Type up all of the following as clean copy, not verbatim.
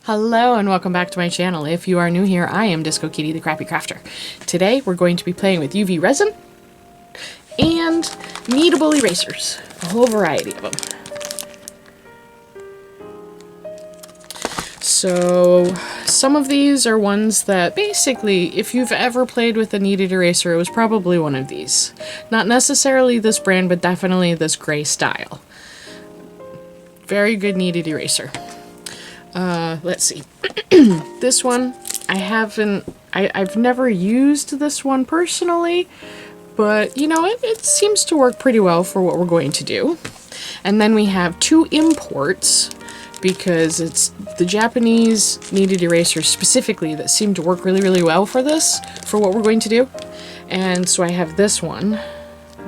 Hello and welcome back to my channel. If you are new here, I am Disco Kitty the Crappy Crafter. Today we're going to be playing with UV resin and kneadable erasers, a whole variety of them. So some of these are ones that basically, if you've ever played with a kneaded eraser, it was probably one of these. Not necessarily this brand, but definitely this gray style. Very good kneaded eraser. Let's see. This one, I've never used this one personally, but you know, it seems to work pretty well for what we're going to do. And then we have two imports, because it's the Japanese kneaded erasers specifically that seem to work really, really well for this, for what we're going to do. And so I have this one,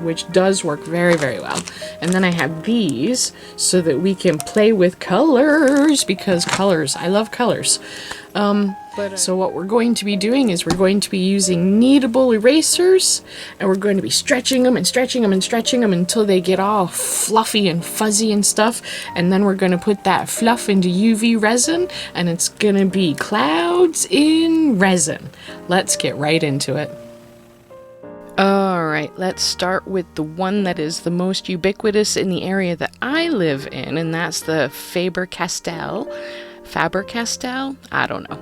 which does work very, very well. And then I have these so that we can play with colors, because colors, I love colors. So what we're going to be doing is we're going to be using kneadable erasers, and we're going to be stretching them and stretching them and stretching them until they get all fluffy and fuzzy and stuff. And then we're going to put that fluff into UV resin, and it's going to be clouds in resin. Let's get right into it. Alright, let's start with the one that is the most ubiquitous in the area that I live in, and that's the Faber Castell. Faber Castell? I don't know.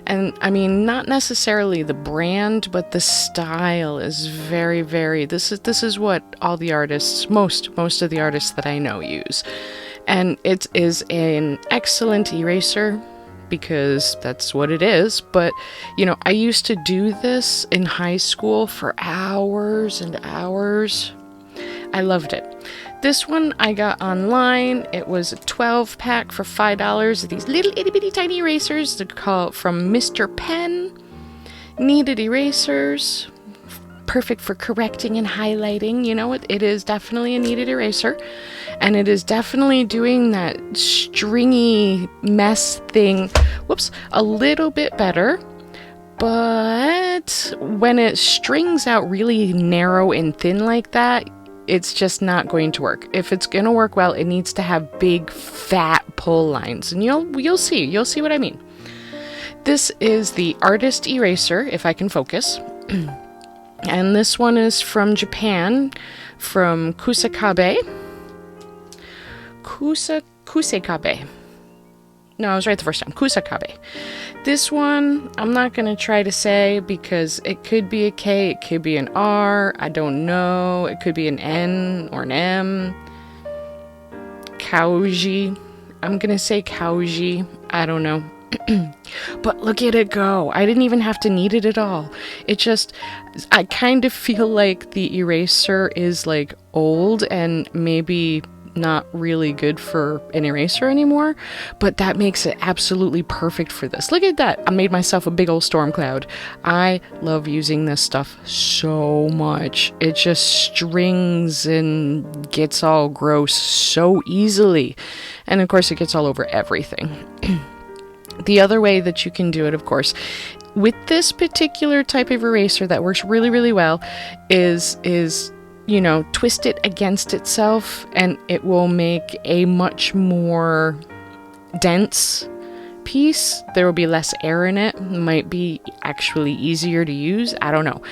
And I mean, not necessarily the brand, but the style is very, very, this is what all the artists, most of the artists that I know use. And it is an excellent eraser, because that's what it is. But you know, I used to do this in high school for hours and hours. I loved it. This one I got online. It was a 12 pack for $5. These little itty bitty tiny erasers. They're called from Mr. Pen kneaded erasers. Perfect for correcting and highlighting. You know, it is definitely a kneaded eraser, and it is definitely doing that stringy mess thing, whoops, a little bit better. But when it strings out really narrow and thin like that, it's just not going to work. If it's going to work well, it needs to have big fat pull lines, and you'll see what I mean. This is the Artist Eraser, if I can focus. And this one is from Japan, from Kusekabe. Kusekabe. No, I was right the first time. Kusekabe. This one, I'm not going to try to say, because it could be a K, it could be an R, I don't know. It could be an N or an M. Kauji. I'm going to say Kauji. I don't know. But look at it go. I didn't even have to knead it at all. It just, I kind of feel like the eraser is like old and maybe not really good for an eraser anymore, but that makes it absolutely perfect for this. Look at that. I made myself a big old storm cloud. I love using this stuff so much. It just strings and gets all gross so easily. And of course it gets all over everything. The other way that you can do it, of course, with this particular type of eraser that works really, really well is, you know, twist it against itself, and it will make a much more dense piece. There will be less air in it. Might be actually easier to use. I don't know.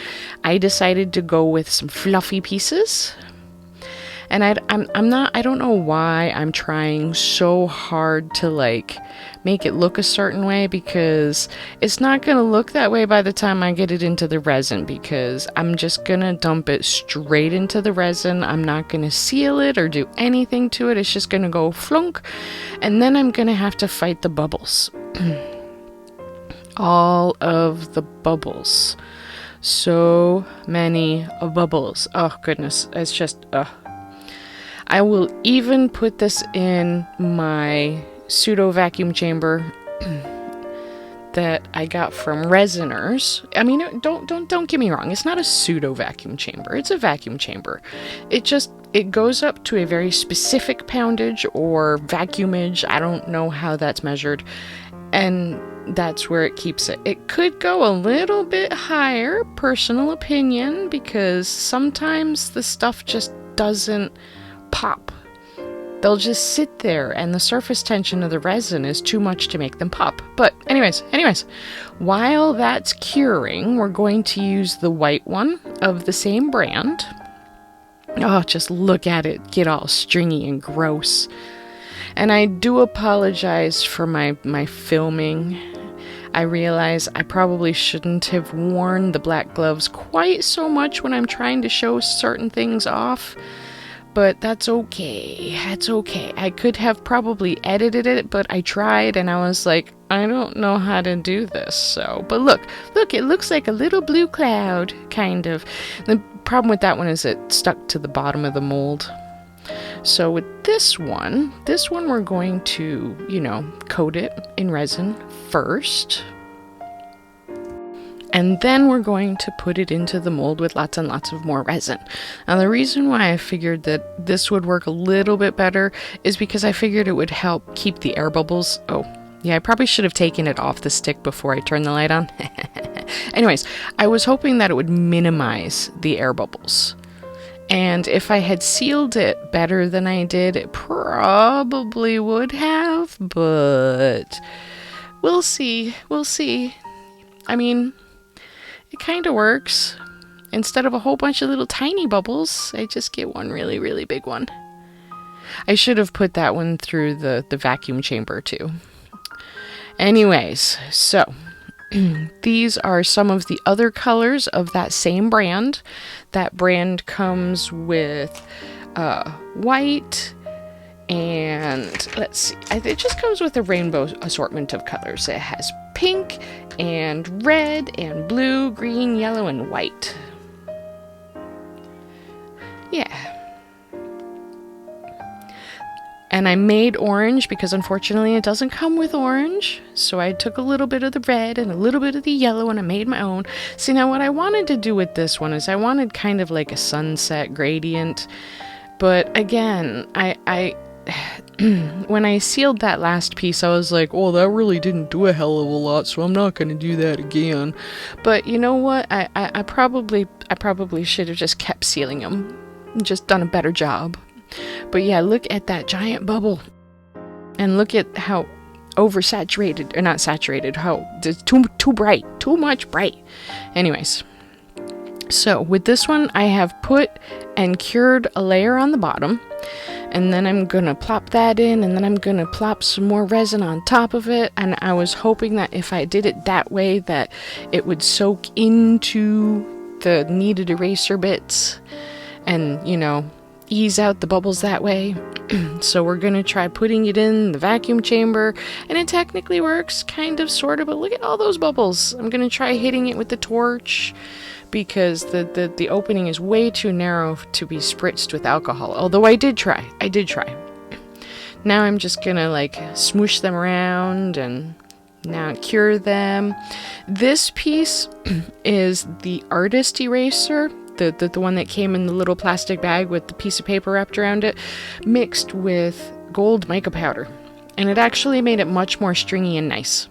I decided to go with some fluffy pieces. And I don't know why I'm trying so hard to like make it look a certain way, because it's not going to look that way by the time I get it into the resin, because I'm just going to dump it straight into the resin. I'm not going to seal it or do anything to it. It's just going to go flunk, and then I'm going to have to fight the bubbles. All of the bubbles. So many bubbles. Oh goodness, it's just I will even put this in my pseudo vacuum chamber that I got from Resiners. I mean, don't get me wrong. It's not a pseudo vacuum chamber. It's a vacuum chamber. It goes up to a very specific poundage or vacuumage. I don't know how that's measured. And that's where it keeps it. It could go a little bit higher, personal opinion, because sometimes the stuff just doesn't pop they'll just sit there and the surface tension of the resin is too much to make them pop. But anyways, while that's curing, we're going to use the white one of the same brand. Oh, just look at it get all stringy and gross. And I do apologize for my filming. I realize I probably shouldn't have worn the black gloves quite so much when I'm trying to show certain things off, but that's okay. That's okay. I could have probably edited it, but I tried and I was like, I don't know how to do this. So, but look, it looks like a little blue cloud, kind of. The problem with that one is it stuck to the bottom of the mold. So with this one we're going to, coat it in resin first. And then we're going to put it into the mold with lots and lots of more resin. Now the reason why I figured that this would work a little bit better is because I figured it would help keep the air bubbles. Oh, yeah, I probably should have taken it off the stick before I turned the light on. Anyways, I was hoping that it would minimize the air bubbles. And if I had sealed it better than I did, it probably would have, but we'll see. I mean, it kind of works. Instead of a whole bunch of little tiny bubbles, I just get one really, really big one. I should have put that one through the vacuum chamber too. Anyways, so these are some of the other colors of that same brand. That brand comes with white and let's see, it just comes with a rainbow assortment of colors. It has pink and red and blue, green, yellow, and white. Yeah. And I made orange because unfortunately it doesn't come with orange. So I took a little bit of the red and a little bit of the yellow and I made my own. See, now what I wanted to do with this one is I wanted kind of like a sunset gradient. But again, I when I sealed that last piece, I was like, oh, that really didn't do a hell of a lot, so I'm not going to do that again. But you know what? I probably should have just kept sealing them. Just done a better job. But yeah, look at that giant bubble. And look at how oversaturated, or not saturated, how it's too bright, too much bright. Anyways, so with this one, I have put and cured a layer on the bottom. And then I'm going to plop that in, and then I'm going to plop some more resin on top of it. And I was hoping that if I did it that way, that it would soak into the kneaded eraser bits and, ease out the bubbles that way. So we're going to try putting it in the vacuum chamber, and it technically works, kind of, sort of, but look at all those bubbles. I'm going to try hitting it with the torch because the opening is way too narrow to be spritzed with alcohol, although I did try. Now I'm just going to smoosh them around and now cure them. This piece is the artist eraser, the one that came in the little plastic bag with the piece of paper wrapped around it, mixed with gold mica powder. And it actually made it much more stringy and nice.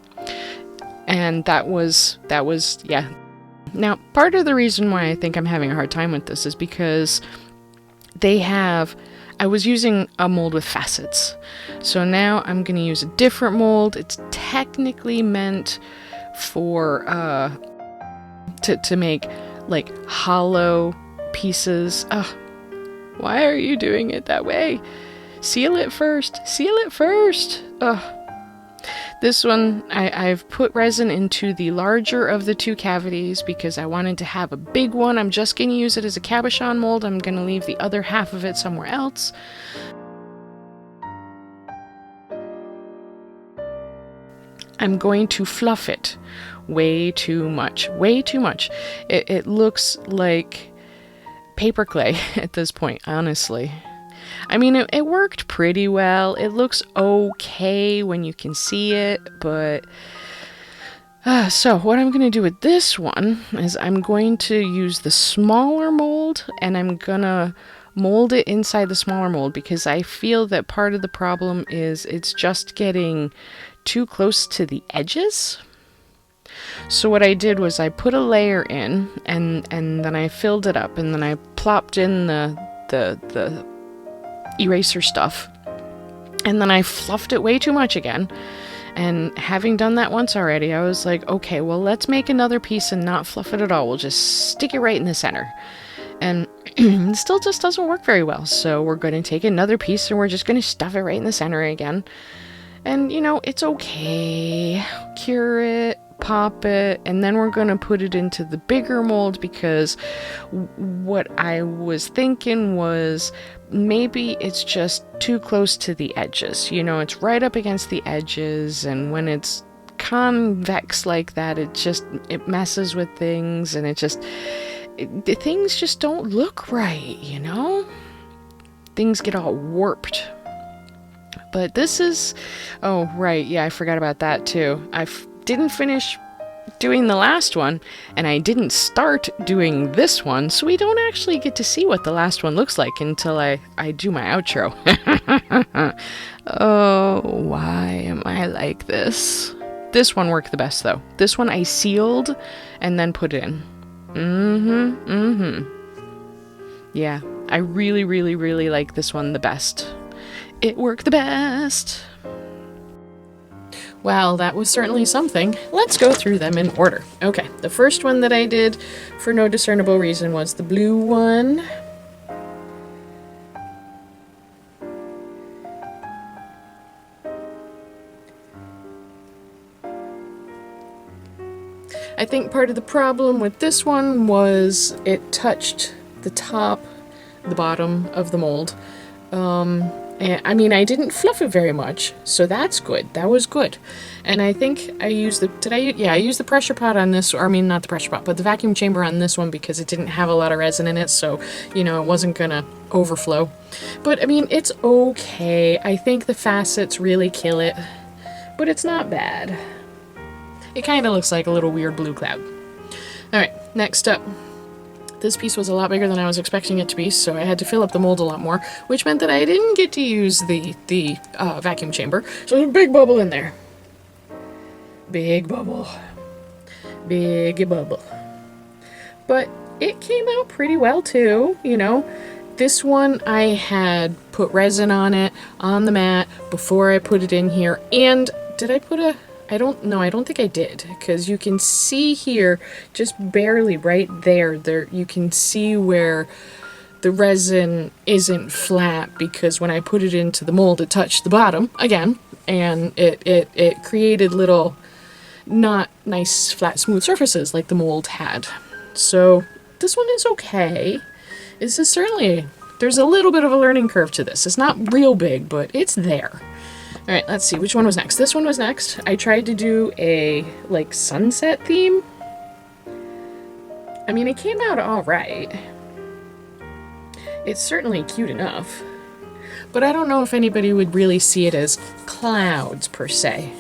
And that was, yeah. Now, part of the reason why I think I'm having a hard time with this is because I was using a mold with facets. So now I'm going to use a different mold. It's technically meant for, to make hollow pieces. Ugh, why are you doing it that way? Seal it first. Ugh. This one, I've put resin into the larger of the two cavities because I wanted to have a big one. I'm just going to use it as a cabochon mold. I'm going to leave the other half of it somewhere else. I'm going to fluff it way too much. It looks like paper clay at this point, honestly. I mean, it worked pretty well. It looks okay when you can see it, but so what I'm going to do with this one is I'm going to use the smaller mold, and I'm going to mold it inside the smaller mold because I feel that part of the problem is it's just getting too close to the edges. So what I did was I put a layer in, and then I filled it up, and then I plopped in the eraser stuff, And then I fluffed it way too much again. And having done that once already, I was like, okay, well, let's make another piece and not fluff it at all. We'll just stick it right in the center. And it still just doesn't work very well. So we're going to take another piece and we're just going to stuff it right in the center again. And, you know, it's okay. Cure it, pop it, and then we're going to put it into the bigger mold, because what I was thinking was maybe it's just too close to the edges. You know, it's right up against the edges, and when it's convex like that, it messes with things, and things just don't look right, you know? Things get all warped. But this is... Oh, right, yeah, I forgot about that too. Didn't finish doing the last one, and I didn't start doing this one, so we don't actually get to see what the last one looks like until I do my outro. Oh, why am I like this? This one worked the best, though. This one I sealed and then put in. Yeah, I really, really, really like this one the best. It worked the best. Well, that was certainly something. Let's go through them in order. Okay, the first one that I did for no discernible reason was the blue one. I think part of the problem with this one was it touched the top, the bottom of the mold. I mean, I didn't fluff it very much, so that's good. That was good. And I think I used I used the pressure pot on this, or I mean, not the pressure pot, but the vacuum chamber on this one, because it didn't have a lot of resin in it, so, you know, it wasn't gonna overflow. But, I mean, it's okay. I think the facets really kill it, but it's not bad. It kind of looks like a little weird blue cloud. Alright, next up. This piece was a lot bigger than I was expecting it to be, so I had to fill up the mold a lot more, which meant that I didn't get to use the vacuum chamber. So there's a big bubble in there. Big bubble. Big bubble. But it came out pretty well too, you know. This one I had put resin on it, on the mat, before I put it in here. And did I put a... I don't know, I don't think I did, because you can see here, just barely right there, you can see where the resin isn't flat, because when I put it into the mold, it touched the bottom, again, and it created little, not nice, flat, smooth surfaces like the mold had. So, this one is okay. This is certainly, there's a little bit of a learning curve to this. It's not real big, but it's there. Alright, let's see, which one was next? This one was next. I tried to do a, like, sunset theme. I mean, it came out alright. It's certainly cute enough. But I don't know if anybody would really see it as clouds, per se.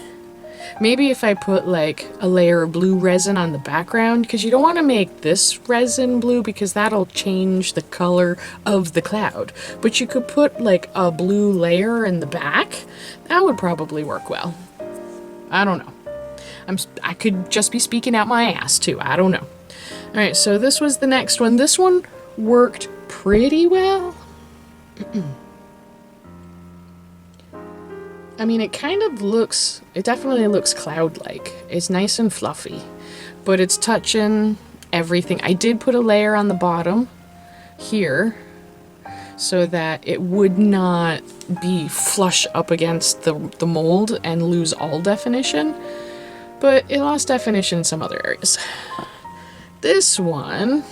Maybe if I put, like, a layer of blue resin on the background, because you don't want to make this resin blue, because that'll change the color of the cloud. But you could put, like, a blue layer in the back. That would probably work well. I don't know. I could just be speaking out my ass, too. I don't know. Alright, so this was the next one. This one worked pretty well. I mean, it definitely looks cloud-like. It's nice and fluffy, but it's touching everything. I did put a layer on the bottom here so that it would not be flush up against the mold and lose all definition, but it lost definition in some other areas. This one,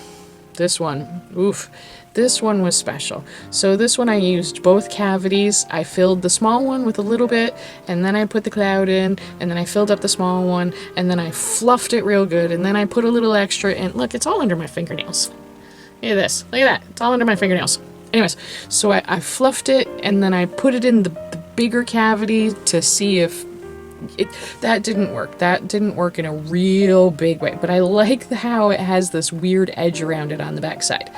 oof. This one was special. So this one I used both cavities. I filled the small one with a little bit, and then I put the cloud in, and then I filled up the small one, and then I fluffed it real good, and then I put a little extra in. Look, it's all under my fingernails. Look at this. Look at that. It's all under my fingernails. Anyways, so I fluffed it, and then I put it in the bigger cavity to see if that didn't work. That didn't work in a real big way, but I like how it has this weird edge around it on the backside.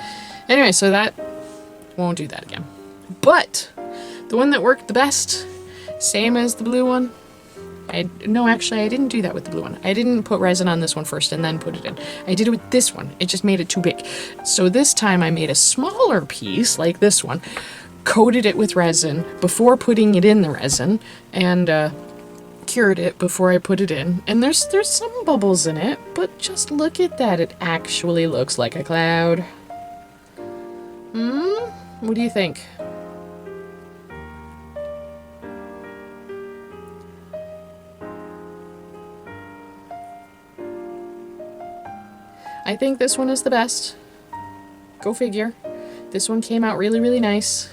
Anyway, so that won't do that again. But the one that worked the best, same as the blue one. No, actually, I didn't do that with the blue one. I didn't put resin on this one first and then put it in. I did it with this one. It just made it too big. So this time I made a smaller piece like this one, coated it with resin before putting it in the resin, and cured it before I put it in. And there's some bubbles in it, but just look at that. It actually looks like a cloud. What do you think? I think this one is the best. Go figure. This one came out really, really nice.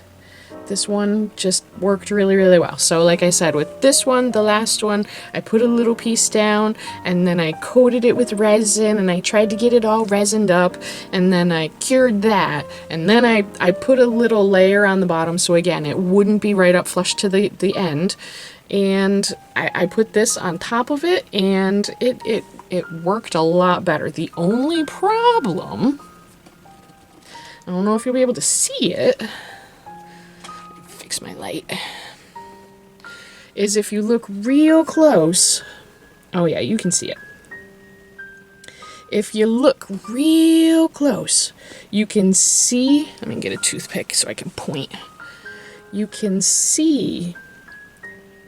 This one just worked really, really well. So like I said, with this one, the last one, I put a little piece down and then I coated it with resin and I tried to get it all resined up, and then I cured that, and then I put a little layer on the bottom so again it wouldn't be right up flush to the end, and I put this on top of it, and it worked a lot better. The only problem, I don't know if you'll be able to see it, fix my light, is if you look real close, oh yeah, you can see it. If you look real close, you can see, let me get a toothpick so I can point. You can see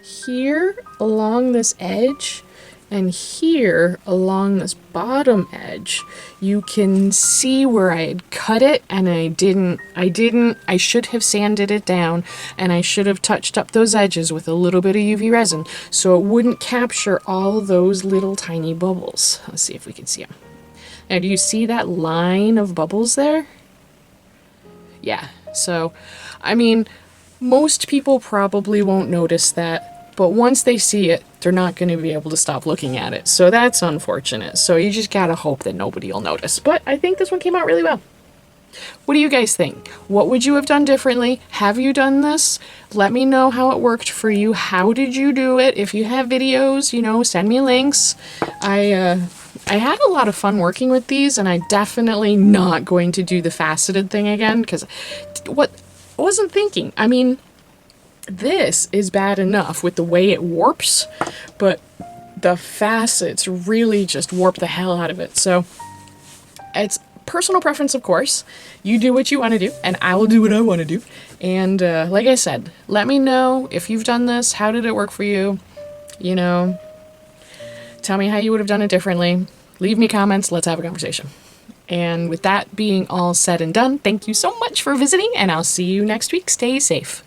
here along this edge and here along this bottom edge, you can see where I had cut it and I should have sanded it down, and I should have touched up those edges with a little bit of UV resin so it wouldn't capture all those little tiny bubbles. Let's see if we can see them. Now, do you see that line of bubbles there? Yeah, so, I mean, most people probably won't notice that, but once they see it, they're not going to be able to stop looking at it. So that's unfortunate. So you just gotta hope that nobody will notice. But I think this one came out really well. What do you guys think? What would you have done differently? Have you done this? Let me know how it worked for you. How did you do it? If you have videos, you know, send me links. I had a lot of fun working with these, and I'm definitely not going to do the faceted thing again, because I wasn't thinking. I mean, this is bad enough with the way it warps, but the facets really just warp the hell out of it. So it's personal preference, of course. You do what you want to do, and I will do what I want to do. And like I said, let me know if you've done this. How did it work for you? You know, tell me how you would have done it differently. Leave me comments. Let's have a conversation. And with that being all said and done, thank you so much for visiting, and I'll see you next week. Stay safe.